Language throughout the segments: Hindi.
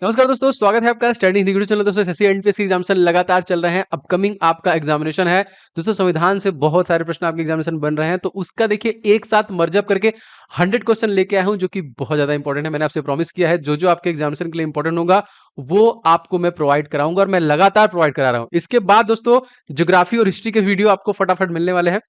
नमस्कार दोस्तों, स्वागत है आपका स्टडी हिंदी वीडियो चैनल। दोस्तों एसएससी एनटीपीसी एग्जामिनेशन लगातार चल रहे हैं। अपकमिंग आपका एग्जामिनेशन है दोस्तों। संविधान से बहुत सारे प्रश्न आपके एग्जामिनेशन बन रहे हैं, तो उसका देखिए एक साथ मर्जअप करके 100 क्वेश्चन लेके आया हूं, जो कि बहुत ज्यादा इंपॉर्टेंट है। मैंने आपसे प्रॉमिस किया है जो जो आपके एग्जामिनेशन के लिए इंपॉर्टेंट होगा वो आपको मैं प्रोवाइड कराऊंगा, और मैं लगातार प्रोवाइड करा रहा हूं। इसके बाद दोस्तों ज्योग्राफी और हिस्ट्री के वीडियो आपको फटाफट मिलने वाले हैं।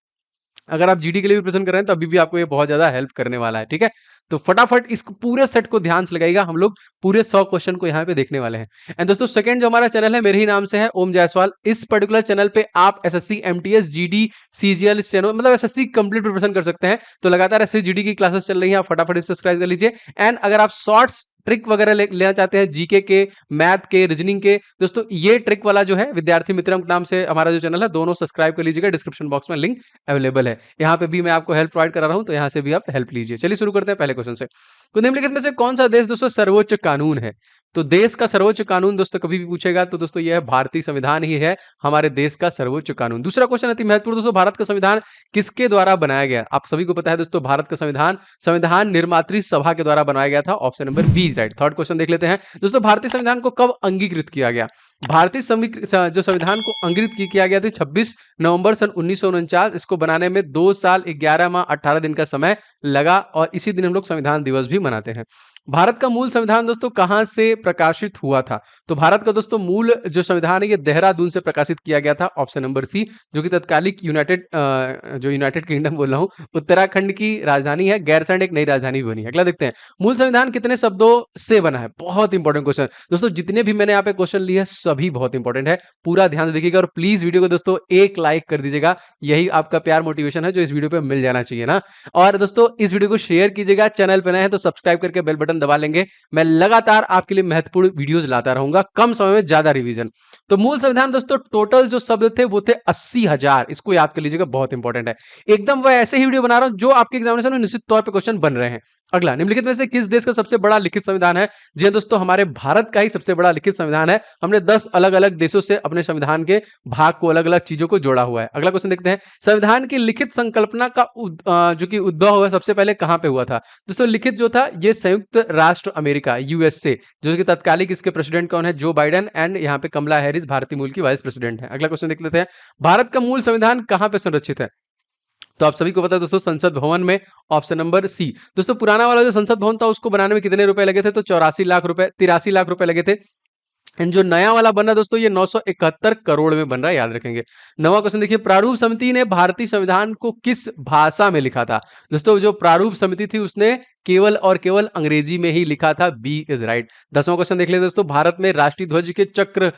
अगर आप जीडी के लिए भी प्रेजेंट कर रहे हैं तो अभी भी आपको ये बहुत ज्यादा हेल्प करने वाला है, ठीक है। तो फटाफट इस पूरे सेट को ध्यान से लगाइएगा। हम लोग पूरे 100 क्वेश्चन को यहाँ पे देखने वाले हैं। एंड दोस्तों सेकंड जो हमारा चैनल है, मेरे ही नाम से है, ओम जायसवाल। इस पर्टिकुलर चैनल पे आप SSC MTS GD CGL steno मतलब एसएससी कंप्लीट प्रिपरेशन कर सकते हैं। तो लगातार एसएससी जीडी की क्लासेस चल रही है, आप फटाफट सब्सक्राइब कर लीजिए। एंड अगर आप शॉर्ट्स ट्रिक वगैरह लेना चाहते हैं, जीके के, मैथ के, रीजनिंग के, दोस्तों ये ट्रिक वाला जो है विद्यार्थी मित्रम नाम से हमारा जो चैनल है, दोनों सब्सक्राइब कर लीजिएगा। डिस्क्रिप्शन बॉक्स में लिंक अवेलेबल है। यहाँ पे भी मैं आपको हेल्प प्रोवाइड करा रहा हूँ, तो यहाँ से भी आप हेल्प लीजिए। चलिए शुरू करते हैं पहले क्वेश्चन से। तो निम्नलिखित में से कौन सा देश दोस्तों सर्वोच्च कानून है? तो देश का सर्वोच्च कानून दोस्तों कभी भी पूछेगा तो दोस्तों यह भारतीय संविधान ही है, हमारे देश का सर्वोच्च कानून। दूसरा क्वेश्चन अति महत्वपूर्ण दोस्तों, भारत का संविधान किसके द्वारा बनाया गया? आप सभी को पता है दोस्तों, भारत का संविधान संविधान निर्मात्री सभा के द्वारा बनाया गया था। Option number B right. Third question देख लेते हैं दोस्तों, भारतीय संविधान को कब अंगीकृत किया गया? भारतीय जो संविधान को अंगीकृत किया गया था 26 नवंबर सन 1949। इसको बनाने में 2 साल 11 माह 18 दिन का समय लगा, और इसी दिन हम लोग संविधान दिवस भी मनाते हैं। भारत का मूल संविधान दोस्तों कहां से प्रकाशित हुआ था? तो भारत का दोस्तों मूल जो संविधान है ये देहरादून से प्रकाशित किया गया था। ऑप्शन नंबर सी, जो कि तत्कालिक यूनाइटेड किंगडम बोल रहा हूं, उत्तराखंड की राजधानी है। गैरसैंण एक नई राजधानी भी बनी है। अगला देखते हैं, मूल संविधान कितने शब्दों से बना है? बहुत इंपॉर्टेंट क्वेश्चन दोस्तों, जितने भी मैंने यहाँ पे क्वेश्चन लिए सभी बहुत इंपॉर्टेंट है। पूरा ध्यान से देखिएगा, और प्लीज वीडियो को दोस्तों एक लाइक कर दीजिएगा। यही आपका प्यार मोटिवेशन है जो इस वीडियो पे मिल जाना चाहिए ना। और दोस्तों इस वीडियो को शेयर कीजिएगा। चैनल पे नए हैं तो सब्सक्राइब करके बेल बटन दबा लेंगे। मैं लगातार आपके लिए महत्वपूर्ण वीडियोस लाता रहूंगा, कम समय में ज्यादा रिवीजन। तो मूल संविधान दोस्तों टोटल जो शब्द थे वो थे 80,000। इसको याद कर लीजिएगा, बहुत इंपॉर्टेंट है। एकदम वह ऐसे ही वीडियो बना रहा हूं जो आपके एग्जामिनेशन में निश्चित तौर पर क्वेश्चन बन रहे हैं। अगला, निम्नलिखित में से किस देश का सबसे बड़ा लिखित संविधान है? जी हाँ दोस्तों, हमारे भारत का ही सबसे बड़ा लिखित संविधान है। हमने 10 अलग अलग देशों से अपने संविधान के भाग को, अलग अलग चीजों को जोड़ा हुआ है। अगला क्वेश्चन देखते हैं, संविधान की लिखित संकल्पना का जो कि उद्भव हुआ सबसे पहले कहां पे हुआ था? दोस्तों लिखित जो था ये संयुक्त राष्ट्र अमेरिका यूएसए, जो कि तत्कालिक इसके प्रेसिडेंट कौन है? Joe Biden. एंड यहाँ पे कमला हैरिस भारतीय मूल की वाइस प्रेसिडेंट है। अगला क्वेश्चन देख लेते हैं, भारत का मूल संविधान कहां पे संरक्षित है? तो आप सभी को पता है दोस्तों, संसद भवन में। Option number C. दोस्तों पुराना वाला जो संसद भवन था उसको बनाने में कितने रुपए लगे थे? तो 84 लाख रुपए, 83 लाख रुपए लगे थे। एंड जो नया वाला बन रहा है दोस्तों ये 971 करोड़ में बन रहा है, याद रखेंगे। नवा क्वेश्चन देखिए, प्रारूप समिति ने भारतीय संविधान को किस भाषा में लिखा था? दोस्तों जो प्रारूप समिति थी उसने केवल और केवल अंग्रेजी में ही लिखा था। B is right. 10वां क्वेश्चन देख लेते दोस्तों, भारत में राष्ट्रीय ध्वज के चक्र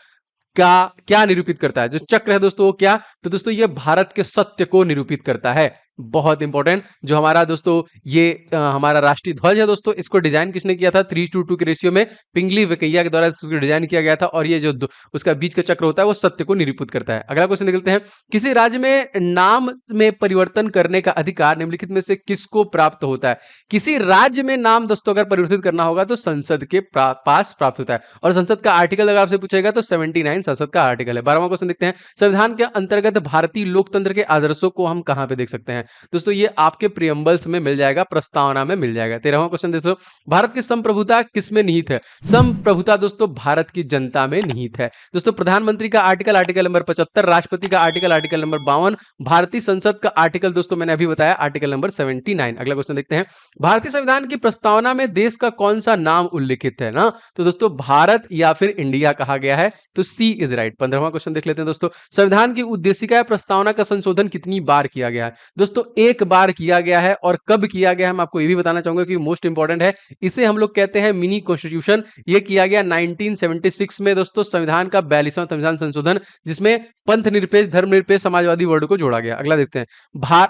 का क्या निरूपित करता है? जो चक्र है दोस्तों वो क्या? तो दोस्तों ये भारत के सत्य को निरूपित करता है। बहुत इंपॉर्टेंट, जो हमारा दोस्तों ये हमारा राष्ट्रीय ध्वज है दोस्तों, इसको डिजाइन किसने किया था? 3:2 के रेशियो में पिंगली वेंकैया के द्वारा इसको डिजाइन किया गया था। और ये जो उसका बीच का चक्र होता है वो सत्य को निरूपित करता है। अगला क्वेश्चन देखते हैं, किसी राज्य में नाम में परिवर्तन करने का अधिकार निम्नलिखित में से किसको प्राप्त होता है? किसी राज्य में नाम दोस्तों अगर परिवर्तित करना होगा तो संसद के पास प्राप्त होता है। और संसद का आर्टिकल अगर आपसे पूछेगा तो 79 संसद का आर्टिकल है। 12वां क्वेश्चन देखते हैं, संविधान के अंतर्गत भारतीय लोकतंत्र के आदर्शों को हम कहां पे देख सकते हैं? दोस्तों ये आपके प्रियम्बल्स में मिल जाएगा, प्रस्तावना में मिल जाएगा। 13वां क्वेश्चन दोस्तों, भारत की संप्रभुता किसमें निहित है? संप्रभुता दोस्तों भारत की जनता में निहित है। दोस्तों प्रधानमंत्री का आर्टिकल आर्टिकल नंबर 75, राष्ट्रपति का आर्टिकल आर्टिकल नंबर 52, भारतीय संसद का आर्टिकल दोस्तों मैंने अभी बताया आर्टिकल नंबर 79। अगला क्वेश्चन देखते हैं, भारतीय संविधान की प्रस्तावना में देश का कौन सा नाम उल्लिखित है ना? तो दोस्तों भारत या फिर इंडिया कहा गया है, तो सी इज राइट। 15वां क्वेश्चन देख लेते हैं दोस्तों, संविधान की उद्देशिका प्रस्तावना का संशोधन कितनी बार किया गया है? दोस्तों एक बार किया गया है। और कब किया गया है मैं आपको ये भी बताना चाहूंगा कि मोस्ट इंपॉर्टेंट है। इसे हम लोग कहते हैं मिनी कॉन्स्टिट्यूशन। ये किया गया 1976 में दोस्तों, संविधान का 42वां संविधान संशोधन, जिसमें पंथ निरपेक्ष, धर्मनिरपेक्ष, समाजवादी वर्ड को जोड़ा गया। अगला देखते हैं,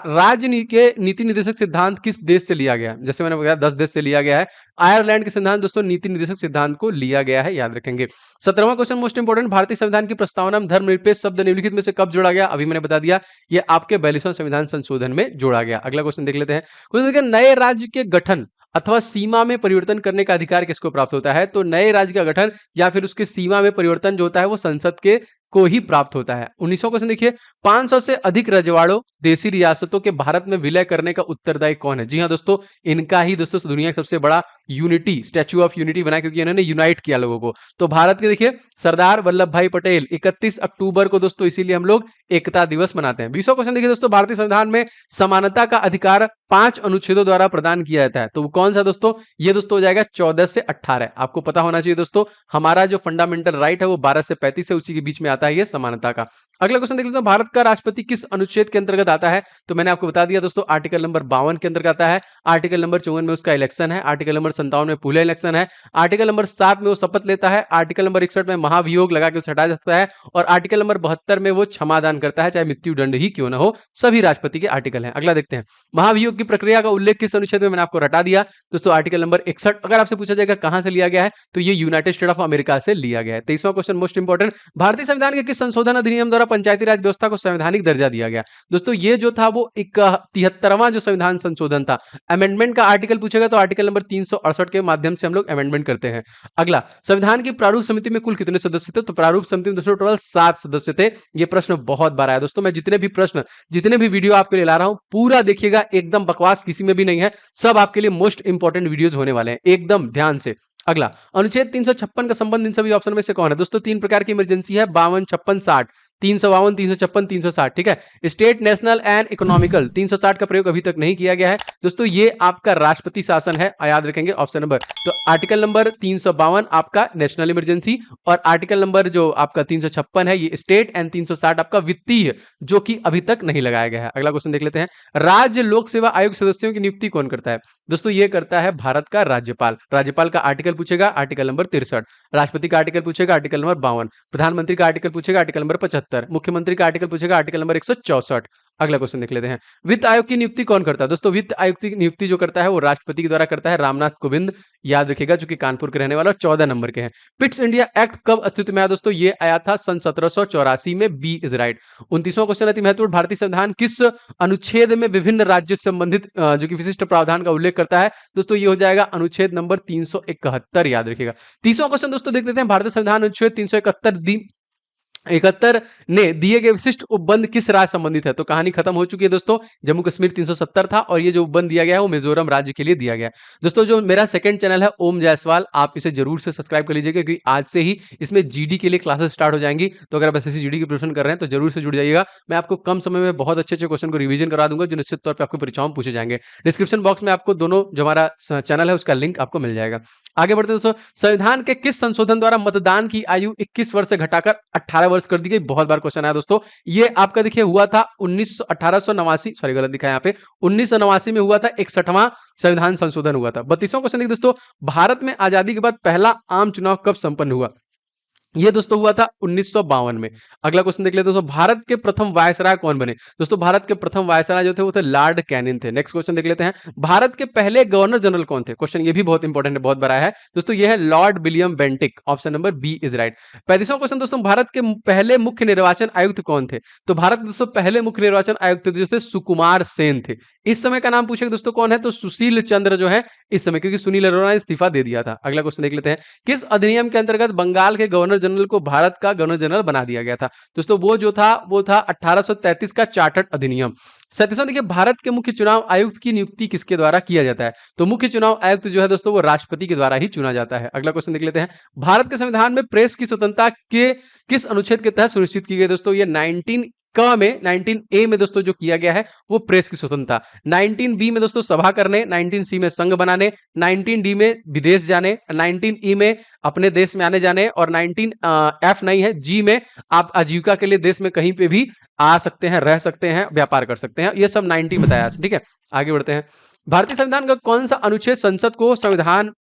राजनीति के नीति निर्देशक सिद्धांत किस देश से लिया गया? जैसे मैंने बताया 10 देश से लिया गया है। आयरलैंड के सिद्धांत दोस्तों नीति निर्देशक सिद्धांत को लिया गया है, याद रखेंगे। 17वां क्वेश्चन मोस्ट इंपॉर्टेंट, भारतीय संविधान की प्रस्तावना में धर्मनिरपेक्ष शब्द निम्नलिखित में से कब जोड़ा गया? अभी मैंने बता दिया, ये आपके 42वां संविधान संशोधन में जोड़ा गया। अगला क्वेश्चन देख लेते हैं, क्वेश्चन देखिए, नए राज्य के गठन अथवा सीमा में परिवर्तन करने का अधिकार किसको प्राप्त होता है? तो नए राज्य का गठन या फिर उसके सीमा में परिवर्तन जो होता है वो संसद के को ही प्राप्त होता है। 19वां क्वेश्चन देखिए, 500 से अधिक रजवाड़ों देशी रियासतों के भारत में विलय करने का उत्तरदायी कौन है? जी हाँ दोस्तों, इनका ही दोस्तों दुनिया का सबसे बड़ा यूनिटी, स्टैच्यू ऑफ यूनिटी बना क्योंकि इन्होंने यूनाइट किया लोगों को। तो भारत के देखिए सरदार वल्लभ भाई पटेल 31 अक्टूबर को दोस्तों इसीलिए हम लोग एकता दिवस मनाते हैं। 20वां क्वेश्चन देखिए दोस्तों, भारतीय संविधान में समानता का अधिकार 5 अनुच्छेदों द्वारा प्रदान किया जाता है, तो वो कौन सा दोस्तों? ये दोस्तों हो जाएगा 14 से 18। आपको पता होना चाहिए दोस्तों, हमारा जो फंडामेंटल राइट है वो 12 से 35 है, उसी के बीच में आता है ये समानता का। अगला क्वेश्चन देख लेते हैं, भारत का राष्ट्रपति किस अनुच्छेद के अंतर्गत आता है? तो मैंने आपको बता दिया दोस्तों, आर्टिकल नंबर 52 के अंतर्गत आता है। आर्टिकल नंबर 54 में उसका इलेक्शन है, आर्टिकल नंबर 57 में पूरे इलेक्शन है, आर्टिकल नंबर 7 में वो शपथ लेता है, आर्टिकल नंबर 61 में महाभियोग लगा के उसे हटाया जा सकता है, और आर्टिकल नंबर 72 में वो क्षमादान करता है, चाहे मृत्यु दंड ही क्यों ना हो। सभी राष्ट्रपति के आर्टिकल हैं। अगला देखते हैं, महाभियोग की प्रक्रिया का उल्लेख किस अनुच्छेद में? मैंने आपको रटा दिया दोस्तों, आर्टिकल नंबर 61। अगर आपसे पूछा जाएगा कहां से लिया गया है, तो ये यूनाइटेड स्टेट ऑफ अमेरिका से लिया गया है। 23वां क्वेश्चन मोस्ट इंपॉर्टेंट, भारतीय संविधान के किस संशोधन अधिनियम द्वारा पंचायती राज व्यवस्था को संवैधानिक दर्जा दिया गया? दोस्तों ये जो था वो 73वां जो संविधान संशोधन था, अमेंडमेंट का आर्टिकल पूछेगा तो आर्टिकल नंबर 368 के माध्यम से हम लोग अमेंडमेंट करते हैं। अगला, संविधान की प्रारूप समिति में कुल कितने सदस्य थे? तो प्रारूप समिति में दोस्तों टोटल 7 सदस्य थे। ये प्रश्न बहुत बार आया दोस्तों, मैं जितने भी प्रश्न, जितने भी वीडियो आपके लिए ला रहा हूं पूरा देखिएगा, एकदम बकवास किसी में भी नहीं है, सब आपके लिए मोस्ट इंपॉर्टेंट वीडियोस होने वाले हैं, एकदम ध्यान से। अगला, अनुच्छेद 356 का संबंध इन सभी ऑप्शन में से कौन है? दोस्तों 3 प्रकार की इमरजेंसी है, 52, 56, 60। 352, 356, 360, ठीक है। स्टेट, नेशनल एंड इकोनॉमिकल, 360 का प्रयोग अभी तक नहीं किया गया है दोस्तों, ये आपका राष्ट्रपति शासन है, याद रखेंगे ऑप्शन नंबर। तो आर्टिकल नंबर 352 आपका नेशनल इमरजेंसी, और आर्टिकल नंबर जो आपका 356 है ये स्टेट, एंड 360 आपका वित्तीय, जो कि अभी तक नहीं लगाया गया है। अगला क्वेश्चन देख लेते हैं, राज्य लोक सेवा आयोग सदस्यों की नियुक्ति कौन करता है? दोस्तों ये करता है भारत का राज्यपाल। राज्यपाल का आर्टिकल पूछेगा आर्टिकल नंबर 63, राष्ट्रपति का आर्टिकल पूछेगा आर्टिकल नंबर 52, प्रधानमंत्री का आर्टिकल पूछेगा आर्टिकल नंबर 75, मुख्यमंत्री का आर्टिकल पूछेगा आर्टिकल नंबर 164। अगला क्वेश्चन देख लेते हैं, वित्त आयोग की नियुक्ति कौन करता है? दोस्तों वित्त आयोग की नियुक्ति जो करता है वो राष्ट्रपति के द्वारा करता है, रामनाथ कोविंद, याद रखिएगा, जो कि कानपुर के रहने वाला, 14 नंबर के हैं। पिट्स इंडिया एक्ट कब अस्तित्व में आया? दोस्तों ये आया था सन 1784 में, बी इज राइट। 29वां क्वेश्चन अति महत्वपूर्ण, भारतीय संविधान किस अनुच्छेद में विभिन्न राज्यों से संबंधित जो कि विशिष्ट प्रावधान का उल्लेख करता है? दोस्तों ये हो जाएगा अनुच्छेद नंबर 371, याद रखिएगा। 30वां क्वेश्चन दोस्तों देख लेते हैं, भारतीय संविधान अनुच्छेद 371 ने दिए गए विशिष्ट उपबंध किस राज्य संबंधित है? तो कहानी खत्म हो चुकी है दोस्तों, जम्मू कश्मीर 370 था, और ये जो उपबंध दिया गया है वो मिजोरम राज्य के लिए दिया गया है। दोस्तों जो मेरा सेकंड चैनल है ओम जायसवाल, आप इसे जरूर से सब्सक्राइब कर लीजिएगा, क्योंकि आज से ही इसमें जीडी के लिए क्लासेस स्टार्ट हो जाएंगी, तो अगर आप एसएससी जीडी की प्रिपरेशन कर रहे हैं तो जरूर से जुड़ जाइएगा। मैं आपको कम समय में बहुत अच्छे अच्छे क्वेश्चन को रिवीजन करा दूंगा, जो निश्चित तौर पर आपको परीक्षाओं में पूछे जाएंगे। डिस्क्रिप्शन बॉक्स में आपको दोनों जो हमारा चैनल है उसका लिंक आपको मिल जाएगा। आगे बढ़ते दोस्तों, संविधान के किस संशोधन द्वारा मतदान की आयु 21 वर्ष से घटाकर 18 वर्ष कर दी गई? बहुत बार क्वेश्चन आया दोस्तों, ये आपका देखिए हुआ था 1889, सॉरी गलत दिखा है यहाँ पे, 1989 में हुआ था, 61वां संविधान संशोधन हुआ था। 32वां क्वेश्चन देखिए दोस्तों, भारत में आजादी के बाद पहला आम चुनाव कब संपन्न हुआ? ये दोस्तों हुआ था 1952 में। अगला क्वेश्चन देख लेते हैं दोस्तों, भारत के प्रथम वायसराय कौन बने? दोस्तों भारत के प्रथम वायसराय जो थे वो थे लॉर्ड कैनिंग थे। नेक्स्ट क्वेश्चन देख लेते हैं, भारत के पहले गवर्नर जनरल कौन थे? क्वेश्चन ये भी बहुत इंपॉर्टेंट है, बहुत बड़ा है दोस्तों, ये है Lord William Bentinck, option number B is right. 35वां क्वेश्चन दोस्तों, भारत के पहले मुख्य निर्वाचन आयुक्त कौन थे? तो भारत के दोस्तों पहले मुख्य निर्वाचन आयुक्त जो थे सुकुमार सेन थे। इस समय का नाम पूछेगा दोस्तों कौन है? तो सुशील चंद्र जो है इस समय, क्योंकि सुनील अरोड़ा ने इस्तीफा दे दिया था। अगला क्वेश्चन देख लेते हैं, किस अधिनियम के अंतर्गत बंगाल के गवर्नर जनरल को भारत का गवर्नर जनरल बना दिया गया था? दोस्तों वो जो था वो था 1833 का चार्टर्ड अधिनियम। 37वां देखिए, भारत के मुख्य चुनाव आयुक्त की नियुक्ति किसके द्वारा किया जाता है? तो मुख्य चुनाव आयुक्त जो है दोस्तों वो राष्ट्रपति के द्वारा ही चुना जाता है। अगला क्वेश्चन देख लेते हैं, भारत के संविधान में प्रेस की स्वतंत्रता के किस अनुच्छेद के तहत सुनिश्चित की गई? दोस्तों ये 19 में दोस्तों जो किया गया है वो प्रेस की स्वतंत्रता। 19 में दोस्तों सभा करने, 19 में संघ बनाने, 19 में विदेश जाने, 19 में अपने देश में आने जाने, और 19 नहीं है, जी में आप आजीविका के लिए देश में कहीं पे भी आ सकते हैं, रह सकते हैं, व्यापार कर सकते हैं। ये सब 19 बताया, ठीक है। आगे बढ़ते हैं, भारतीय संविधान का कौन सा अनुच्छेद संसद को संविधान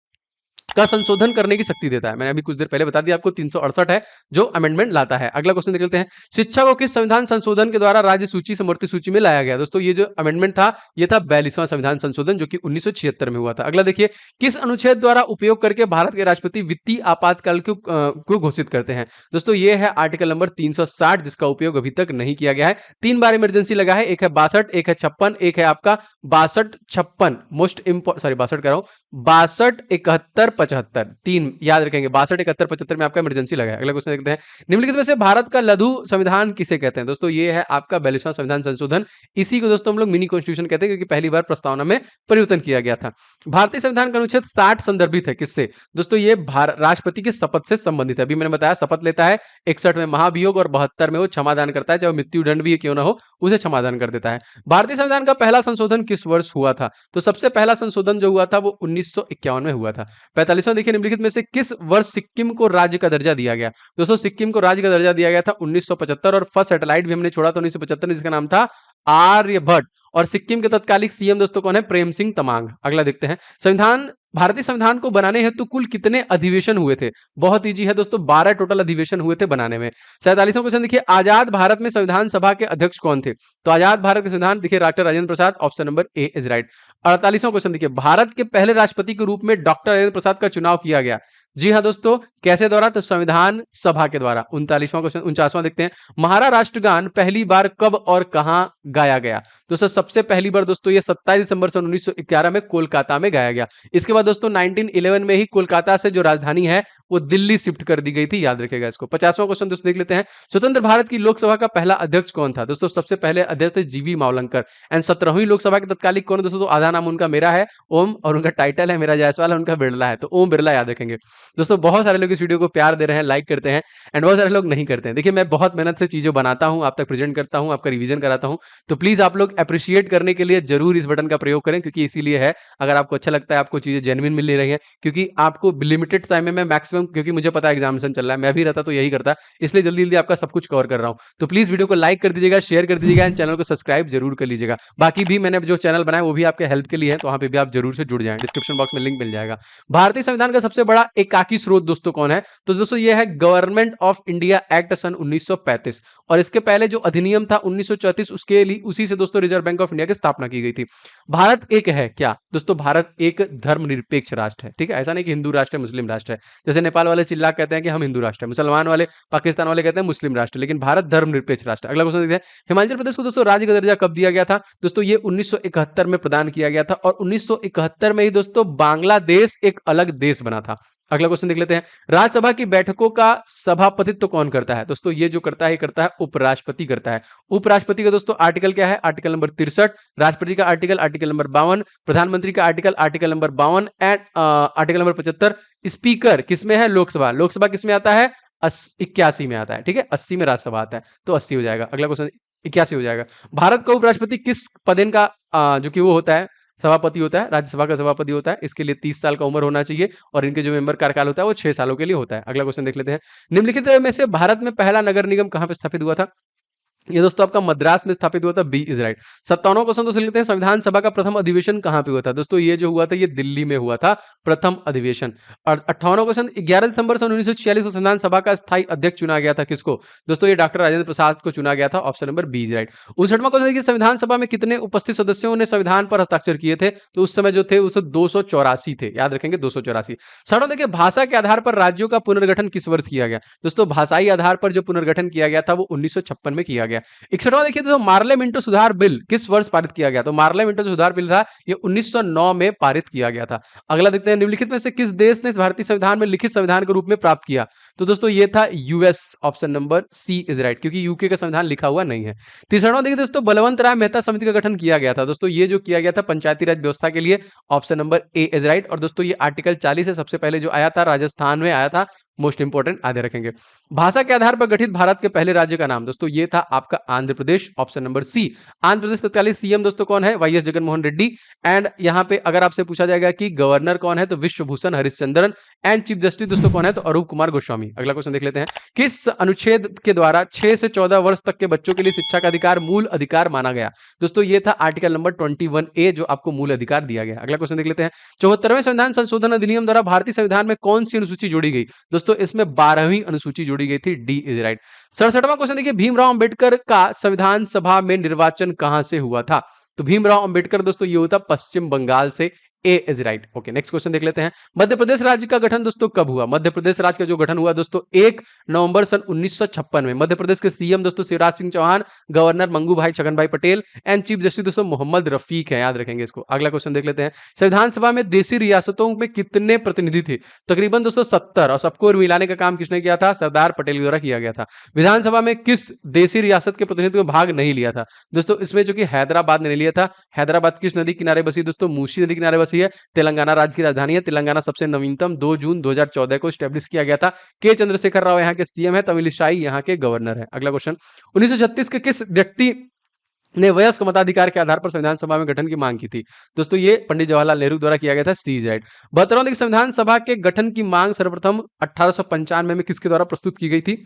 का संशोधन करने की शक्ति देता है? मैंने अभी कुछ देर पहले बता दिया आपको, 368 है जो अमेंडमेंट लाता है। अगला क्वेश्चन देख लेते हैं, शिक्षा को किस संविधान संशोधन के द्वारा राज्य सूची से मूर्ति सूची में लाया गया? दोस्तों ये जो अमेंडमेंट था ये था 42वां संविधान संशोधन, जो कि 1976 में हुआ था। अगला देखिए, किस अनुच्छेद द्वारा उपयोग करके भारत के राष्ट्रपति वित्तीय आपातकाल को घोषित करते हैं? दोस्तों ये है आर्टिकल नंबर 360, जिसका उपयोग अभी तक नहीं किया गया है। 3 बार इमरजेंसी लगा है, एक है 62, एक है 56, एक है आपका 62-56 मोस्ट इंपॉर्टेंट, सॉरी 62 कह रहा हूं, 62, 71, 75, तीन याद रखेंगे। 62, 71, 75 में आपका इमरजेंसी लगा है। अगला क्वेश्चन देखते हैं, निम्नलिखित में से भारत का लघु संविधान किसे कहते हैं? दोस्तों ये है आपका 42वां संविधान संशोधन। इसी को दोस्तों हम लोग मिनी कॉन्स्टिट्यूशन कहते हैं, क्योंकि पहली बार प्रस्तावना में परिवर्तन किया गया था। भारतीय संविधान का अनुच्छेद 60 संदर्भित है किससे? दोस्तों ये राष्ट्रपति के शपथ से संबंधित है। अभी मैंने बताया शपथ लेता है, 61 में महाभियोग और 72 में वो क्षमादान करता है, चाहे मृत्यु दंड भी क्यों ना हो उसे क्षमादान कर देता है। भारतीय संविधान का पहला संशोधन किस वर्ष हुआ था? तो सबसे पहला संशोधन जो हुआ था वो 1951 में हुआ था। 45वां देखिए, निम्नलिखित में से किस वर्ष सिक्किम को राज्य का दर्जा दिया गया? दोस्तों सिक्किम को राज्य का दर्जा दिया गया था 1975, और फर्स्ट सैटेलाइट भी हमने छोड़ा था 1975 में, जिसका नाम था आर्यभट्ट। और सिक्किम के तत्कालिक सीएम दोस्तों कौन है? प्रेम सिंह तमांग। अगला देखते हैं, संविधान भारतीय संविधान को बनाने हेतु कुल कितने अधिवेशन हुए थे? बहुत इजी है दोस्तों, 12 टोटल अधिवेशन हुए थे बनाने में। 47वां क्वेश्चन देखिए, आजाद भारत में संविधान सभा के अध्यक्ष कौन थे? तो आजाद भारत के संविधान देखिए doctor Rajendra Prasad, option number A is right. 48वां क्वेश्चन देखिए, भारत के पहले राष्ट्रपति के रूप में डॉक्टर राजेंद्र प्रसाद का चुनाव किया गया। जी हाँ दोस्तों, कैसे द्वारा? तो संविधान सभा के द्वारा। 39वां क्वेश्चन, 49वां देखते हैं, महारा राष्ट्रगान पहली बार कब और कहां गाया गया? दोस्तों सबसे पहली बार दोस्तों ये 27 दिसंबर सन 1911 में कोलकाता में गाया गया। इसके बाद दोस्तों 1911 में ही कोलकाता से जो राजधानी है वो दिल्ली शिफ्ट कर दी गई थी, याद रखेगा इसको। 50वां क्वेश्चन दोस्तों देख लेते हैं, स्वतंत्र भारत की लोकसभा का पहला अध्यक्ष कौन था? दोस्तों सबसे पहले अध्यक्ष थे जीवी मावलंकर। एंड 17वीं लोकसभा के तत्कालिक कौन है दोस्तों? तो आधा नाम उनका मेरा है ओम, और उनका टाइटल है मेरा जायसवाल है, उनका बिरला है, तो ओम बिरला याद रखेंगे। दोस्तों बहुत सारे लोग इस वीडियो को प्यार दे रहे हैं, लाइक करते हैं, एंड बहुत सारे लोग नहीं करते हैं। देखिए मैं बहुत मेहनत से चीजें बनाता हूं, आप तक प्रेजेंट करता हूं, आपका रिवीजन कराता हूं, तो प्लीज आप लोग अप्रिशिएट करने के लिए जरूर इस बटन का प्रयोग करें, क्योंकि इसीलिए है, अगर आपको अच्छा लगता है, आपको चीजें जेन्युइन मिल रही है, क्योंकि आपको लिमिटेड टाइम में मैं मैक्सिमम, क्योंकि मुझे पता है एग्जामिनेशन चल रहा है, मैं भी रहता तो यही करता, इसलिए जल्दी जल्दी आपका सब कुछ कवर कर रहा हूं। तो प्लीज वीडियो को लाइक कर दीजिएगा, शेयर कर दीजिएगा, एंड चैनल को सब्सक्राइब जरूर कर लीजिएगा। बाकी भी मैंने जो चैनल बनाया वो भी आपके हेल्प के लिए है, तो वहां पे भी आप जरूर से जुड़ जाएं, डिस्क्रिप्शन बॉक्स में लिंक मिल जाएगा। भारतीय संविधान का सबसे बड़ा एकाकी स्रोत दोस्तों कौन है? तो दोस्तों ये है गवर्नमेंट ऑफ इंडिया एक्ट सन 1935, और इसके पहले जो अधिनियम था 1934, उसके लिए उसी से दोस्तों रिजर्व बैंक ऑफ इंडिया की स्थापना की गई थी। भारत एक है क्या? दोस्तों भारत एक धर्मनिरपेक्ष राष्ट्र है, ठीक है, ऐसा नहीं कि हिंदू राष्ट्र है मुस्लिम राष्ट्र है। जैसे नेपाल वाले चिल्ला कहते हैं कि हम हिंदू राष्ट्र है, मुसलमान वाले पाकिस्तान वाले कहते हैं मुस्लिम राष्ट्र, लेकिन भारत धर्मनिरपेक्ष राष्ट्र। अगला क्वेश्चन देखते हैं, हिमाचल प्रदेश को दोस्तों राज्य का दर्जा कब दिया गया था? दोस्तों ये 1971 में प्रदान किया गया था, और 1971 में ही दोस्तों बांग्लादेश एक अलग देश बना था। अगला क्वेश्चन देख लेते हैं, राज्यसभा की बैठकों का सभापतित्व तो कौन करता है? दोस्तों ये जो करता है, ये करता है उपराष्ट्रपति करता है। उपराष्ट्रपति का दोस्तों आर्टिकल क्या है? Article number 63। राष्ट्रपति का आर्टिकल आर्टिकल नंबर 52। प्रधानमंत्री का article article number 52 and article number 75। Speaker किसमें है? लोकसभा। लोकसभा किसमें आता है? 81 में आता है, ठीक है, 80 में राज्यसभा आता है, तो 80 हो जाएगा। अगला क्वेश्चन 81 हो जाएगा। भारत का उपराष्ट्रपति किस पदेन का जो कि वो होता है, सभापति होता है, राज्यसभा का सभापति होता है। इसके लिए 30 साल का उम्र होना चाहिए, और इनके जो मेंबर कार्यकाल होता है वो 6 सालों के लिए होता है। अगला क्वेश्चन देख लेते हैं, निम्नलिखित में से भारत में पहला नगर निगम कहां पे स्थापित हुआ था? ये दोस्तों आपका मद्रास में स्थापित हुआ था, बी इज राइट। 57वां क्वेश्चन दोस्तों लेते हैं, संविधान सभा का प्रथम अधिवेशन कहां पे हुआ था? दोस्तों ये जो हुआ था ये दिल्ली में हुआ था प्रथम अधिवेशन। और 58वां क्वेश्चन, 11 दिसंबर सन 1946 को संविधान सभा का स्थायी अध्यक्ष चुना गया था, किसको? दोस्तों ये डॉक्टर राजेंद्र प्रसाद को चुना गया था, option number B is right. 59वां क्वेश्चन देखिए, संविधान सभा में कितने उपस्थित सदस्यों ने संविधान पर हस्ताक्षर किए थे? तो उस समय जो थे उस 284 थे, याद रखेंगे 284। 60वां देखिए, भाषा के आधार पर राज्यों का पुनर्गठन किस वर्ष किया गया? दोस्तों भाषाई आधार पर जो पुनर्गठन किया गया था वो 1956 में किया गया। 61वां देखिए, तो मार्ले मिंटो सुधार बिल किस वर्ष पारित किया गया? तो मार्ले मिंटो सुधार बिल था ये 1909 में पारित किया गया था। अगला देखते हैं, निम्नलिखित में से किस देश ने भारतीय संविधान में लिखित संविधान के रूप में प्राप्त किया? तो दोस्तों ये था US, option number C is right, क्योंकि यूके का संविधान लिखा हुआ नहीं है। 30वां देखिए दोस्तों, बलवंत राय मेहता समिति का गठन किया गया था। दोस्तों ये जो किया गया था पंचायती राज व्यवस्था के लिए, option number A is right. और दोस्तों ये आर्टिकल 40 है, सबसे पहले जो आया था राजस्थान में आया था, मोस्ट इंपोर्टेंट आधे रखेंगे। भाषा के आधार पर गठित भारत के पहले राज्य का नाम? दोस्तों ये था आपका आंध्र प्रदेश, ऑप्शन नंबर सी। आंध्र प्रदेश तत्कालीन सीएम दोस्तों कौन है? वाईएस जगनमोहन रेड्डी। एंड यहाँ पे अगर आपसे पूछा जाएगा कि गवर्नर कौन है, तो Vishwabhushan Harishchandran. And chief justice दोस्तों कौन है? तो अरूप कुमार गोस्वामी। अगला क्वेश्चन देख लेते हैं, किस अनुच्छेद के द्वारा 6 से 14 वर्ष तक के बच्चों के लिए शिक्षा का अधिकार मूल अधिकार माना गया? दोस्तों ये था आर्टिकल नंबर 21A जो आपको मूल अधिकार दिया गया। अगला क्वेश्चन देख लेते हैं, 74वें संविधान संशोधन अधिनियम द्वारा भारतीय संविधान में कौन सी अनुसूची जोड़ी गई? दोस्तों इसमें 12वीं अनुसूची जोड़ी गई थी, डी इज राइट। 67वां क्वेश्चन देखिए, भीमराव अंबेडकर का संविधान सभा में निर्वाचन कहां से हुआ था? तो भीमराव अंबेडकर दोस्तों ये होता पश्चिम बंगाल से A is right. Okay, next question देख लेते हैं। मध्य प्रदेश राज्य का गठन दोस्तों कब हुआ? मध्य प्रदेश राज्य का जो गठन हुआ दोस्तों 1 नवंबर सन 1956 में। मध्य प्रदेश के सीएम दोस्तों शिवराज सिंह चौहान, गवर्नर मंगू भाई छगन भाई पटेल एंड चीफ जस्टिस दोस्तों मोहम्मद रफीक है, याद रखेंगे इसको। अगला क्वेश्चन देख लेते हैं। संविधान सभा में देशी रियासतों में कितने प्रतिनिधि थे? तकरीबन दोस्तों 70, और सबको मिलाने का काम किसने किया था? सरदार पटेल के द्वारा किया गया था। विधानसभा में किस देशी रियासत के प्रतिनिधि ने भाग नहीं लिया था? दोस्तों इसमें जो कि हैदराबाद ने लिया था। हैदराबाद किस नदी किनारे बसी दोस्तों? मूसी नदी किनारे बसी है। तेलंगाना राज्य की राजधानी है। तेलंगाना सबसे नवीनतम 2 जून 2014 को स्टैब्लिश किया गया था। के चंद्रशेखर राव यहाँ के सीएम है। तमिलिसाई यहाँ के गवर्नर है। अगला क्वेश्चन, 1936 के किस व्यक्ति ने वयस्क मताधिकार के आधार पर संविधान सभा में गठन की मांग की थी? दोस्तों ये पंडित जवाहरलाल नेहरू द्वारा किया गया था। सी इज राइट। 72वीं संविधान सभा के गठन की मांग सर्वप्रथम 1895 में किसके द्वारा प्रस्तुत की गई थी?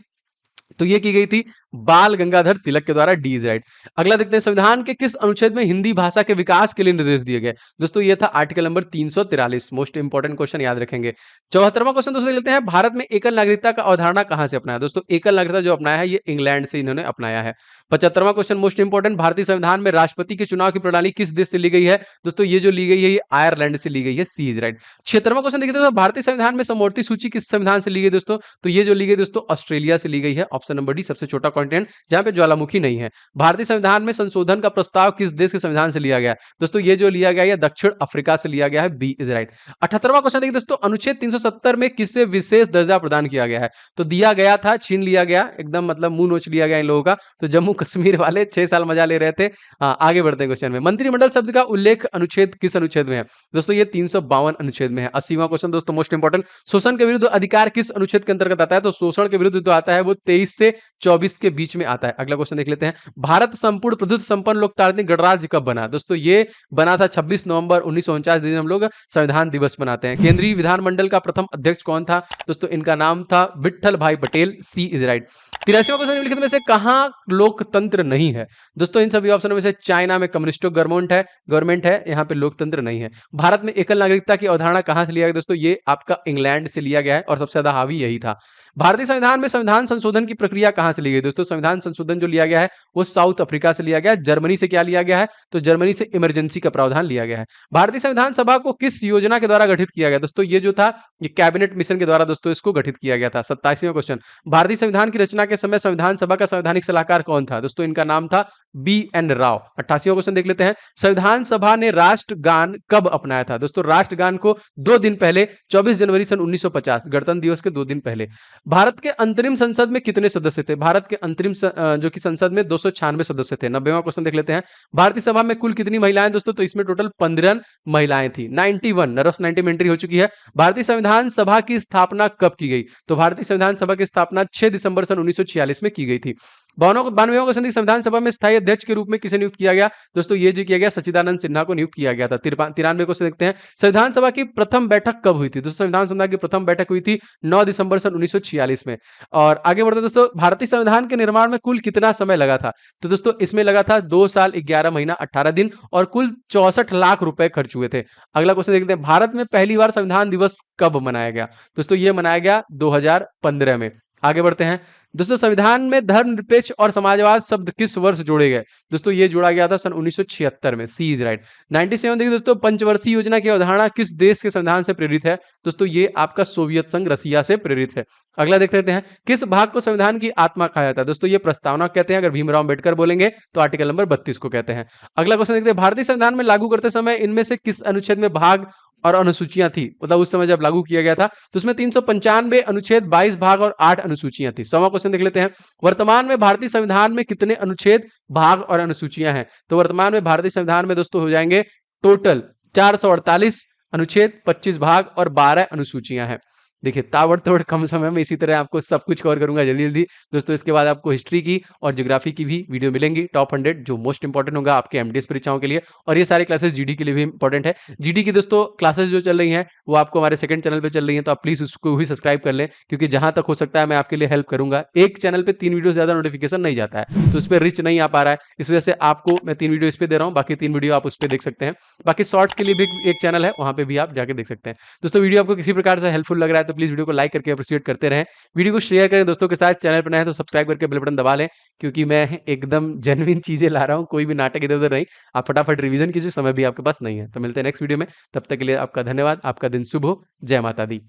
तो ये की गई थी बाल गंगाधर तिलक के द्वारा। D is right. अगला देखते हैं, संविधान के किस अनुच्छेद में हिंदी भाषा के विकास के लिए निर्देश दिए गए? दोस्तों ये था article number 343। Most important question, याद रखेंगे। 74वां क्वेश्चन दोस्तों लेते हैं, भारत में एकल नागरिकता का अवधारणा कहां से अपनाया? दोस्तों एकल नागरिकता जो अपनाया है ये इंग्लैंड से इन्होंने अपनाया है। 75वां क्वेश्चन मोस्ट इंपॉर्टेंट, भारतीय संविधान में राष्ट्रपति के चुनाव की प्रणाली किस देश से ली गई है? दोस्तों ये जो ली गई है ये आयरलैंड से ली गई है। सी इज राइट। 76वां क्वेश्चन देखिए दोस्तों, भारतीय संविधान में समवर्ती सूची किस संविधान से ली गई दोस्तों? तो ये जो ली गई दोस्तों ऑस्ट्रेलिया से ली गई है। ऑप्शन नंबर डी सबसे छोटा कॉन्टिनेंट जहां पे ज्वालामुखी नहीं है। भारतीय संविधान में संशोधन का प्रस्ताव किस देश के संविधान से लिया गया? दोस्तों ये जो लिया गया है दक्षिण अफ्रीका से लिया गया है। B is right. 78वां क्वेश्चन देखिए दोस्तों, अनुच्छेद 370 में किससे विशेष दर्जा प्रदान किया गया है? तो दिया गया था, छीन लिया गया, एकदम मतलब मुंह नोच लिया गया इन लोगों का। तो जम्मू कश्मीर वाले 6 साल मजा ले रहे थे। आगे बढ़ते हैं क्वेश्चन में। मंत्रिमंडल शब्द का उल्लेख अनुच्छेद किस अनुच्छेद में है? दोस्तों ये 352 अनुच्छेद में है। 80वां क्वेश्चन दोस्तों मोस्ट इंपॉर्टेंट, शोषण के विरुद्ध अधिकार किस अनुच्छेद के अंतर्गत आता है? तो शोषण के विरुद्ध जो आता है वो 23 से 24 के बीच में आता है। अगला क्वेश्चन देख लेते हैं, भारत संपूर्ण प्रभुत्व संपन्न लोकतांत्रिक गणराज्य कब बना? दोस्तों ये बना था 26 नवंबर 1949, दिन हम लोग संविधान दिवस मनाते हैं। केंद्रीय विधानमंडल का प्रथम अध्यक्ष कौन था? दोस्तों इनका नाम था विट्ठल भाई पटेल। सी इज राइट। 83वां क्वेश्चन निम्नलिखित में से कहां लोकतंत्र नहीं है? दोस्तों इन सभी ऑप्शनों में से चाइना में कम्युनिस्टो गवर्नमेंट है, यहाँ पे लोकतंत्र नहीं है। भारत में एकल नागरिकता की अवधारणा कहां से लिया गया? दोस्तों ये आपका इंग्लैंड से लिया गया है और सबसे ज्यादा हावी यही था। भारतीय संविधान में संविधान संशोधन की प्रक्रिया कहां से ली गई? दोस्तों संविधान संशोधन जो लिया गया है वो साउथ अफ्रीका से लिया गया है। जर्मनी से क्या लिया गया है? तो जर्मनी से इमरजेंसी का प्रावधान लिया गया है। भारतीय संविधान सभा को किस योजना के द्वारा गठित किया गया? दोस्तों ये जो था ये कैबिनेट मिशन के द्वारा दोस्तों इसको गठित किया गया था। 27वां क्वेश्चन, भारतीय संविधान की रचना के समय संविधान सभा का संवैधानिक सलाहकार कौन था? दोस्तों इनका नाम था बी एन राव। 88वां क्वेश्चन देख लेते हैं, संविधान सभा ने राष्ट्रगान कब अपनाया था? दोस्तों राष्ट्रगान को 2 दिन पहले 24 जनवरी सन 1950 गणतंत्र दिवस के 2 दिन पहले। भारत के अंतरिम संसद में कितने सदस्य थे? भारत के अंतरिम जो कि संसद में 296 सदस्य थे। 90वां क्वेश्चन देख लेते हैं, भारतीय सभा में कुल कितनी महिलाएं? दोस्तों तो इसमें टोटल 15 महिलाएं थी। 91 नर्वस 90 में एंट्री हो चुकी है। भारतीय संविधान सभा की स्थापना कब की गई? तो भारतीय संविधान सभा की स्थापना 6 दिसंबर सन 1946 में की गई थी। 92वां क्वेश्चन, संविधान सभा में स्थायी अध्यक्ष के रूप में किसे नियुक्त किया गया? दोस्तों ये जो किया गया सच्चिदानंद सिन्हा को नियुक्त किया गया था। 93वें क्वेश्चन देखते हैं, संविधान सभा की प्रथम बैठक कब हुई थी? दोस्तों संविधान सभा की प्रथम बैठक हुई थी 9 दिसंबर सन 1946 में। और आगे बढ़ते दोस्तों, भारतीय संविधान के निर्माण में कुल कितना समय लगा था? तो दोस्तों इसमें लगा था 2 साल 11 महीना 18 दिन और कुल 64 लाख रुपए खर्च हुए थे। अगला क्वेश्चन देखते हैं, भारत में पहली बार संविधान दिवस कब मनाया गया? दोस्तों ये मनाया गया 2015 में। आगे बढ़ते हैं दोस्तों, संविधान में धर्मनिरपेक्ष और समाजवाद शब्द किस वर्ष जोड़े गए? दोस्तों ये जोड़ा गया था सन 1976 में। सी इज राइट। 97 देखिए दोस्तों, पंचवर्षीय योजना की अवधारणा किस देश के संविधान से प्रेरित है? दोस्तों ये आपका सोवियत संघ रसिया से प्रेरित है। अगला देख लेते हैं, किस भाग को संविधान की आत्मा कहा जाता है? दोस्तों ये प्रस्तावना कहते हैं। अगर भीमराव अम्बेडकर बोलेंगे तो आर्टिकल नंबर 32 को कहते हैं। अगला क्वेश्चन देखते हैं, भारतीय संविधान में लागू करते समय इनमें से किस अनुच्छेद में भाग और अनुसूचियां थी? मतलब उस समय जब लागू किया गया था तो उसमें 395 अनुच्छेद, 22 भाग और 8 अनुसूचियां थी। 100वां क्वेश्चन देख लेते हैं, वर्तमान में भारतीय संविधान में कितने अनुच्छेद, भाग और अनुसूचियां हैं? तो वर्तमान में भारतीय संविधान में दोस्तों हो जाएंगे टोटल 448 अनुच्छेद, 25 भाग और 12 अनुसूचियां हैं। देखिए ताबड़तोड़ कम समय में इसी तरह आपको सब कुछ कवर करूंगा जल्दी जल्दी दोस्तों। इसके बाद आपको हिस्ट्री की और ज्योग्राफी की भी वीडियो मिलेंगी, टॉप 100 जो मोस्ट इंपॉर्टेंट होगा आपके एमडीएस परीक्षाओं के लिए। और ये सारे क्लासेस जीडी के लिए भी इंपॉर्टेंट है। जीडी की दोस्तों क्लासेस जो चल रही हैं वो आपको हमारे सेकंड चैनल पे चल रही हैं, तो आप प्लीज उसको भी सब्सक्राइब कर लें, क्योंकि जहां तक हो सकता है मैं आपके लिए हेल्प करूंगा। एक चैनल पे 3 वीडियो से ज्यादा नोटिफिकेशन नहीं जाता है, तो उस पर रिच नहीं आ पा रहा है, इस वजह से आपको मैं 3 वीडियो इस पे दे रहा हूँ, बाकी 3 वीडियो आप उस पर देख सकते हैं। बाकी शॉर्ट्स के लिए भी एक चैनल है, वहां पे भी आप जाके देख सकते हैं। दोस्तों वीडियो आपको किसी प्रकार से हेल्पफुल लग रहा है तो प्लीज़ वीडियो को लाइक करके अप्रिशिएट करते रहें। वीडियो को शेयर करें दोस्तों के साथ, चैनल पर नए हैं तो सब्सक्राइब करके बेल बटन दबा लें, क्योंकि मैं एकदम जेन्युइन चीज़ें ला रहा हूँ, कोई भी नाटक इधर-उधर नहीं। आप फटाफट रिवीजन कीजिए, समय भी आपके पास नहीं है। तो मिलते हैं नेक्स्ट वीडियो में, तब तक के लिए आपका धन्यवाद, आपका दिन शुभ हो। जय माता दी।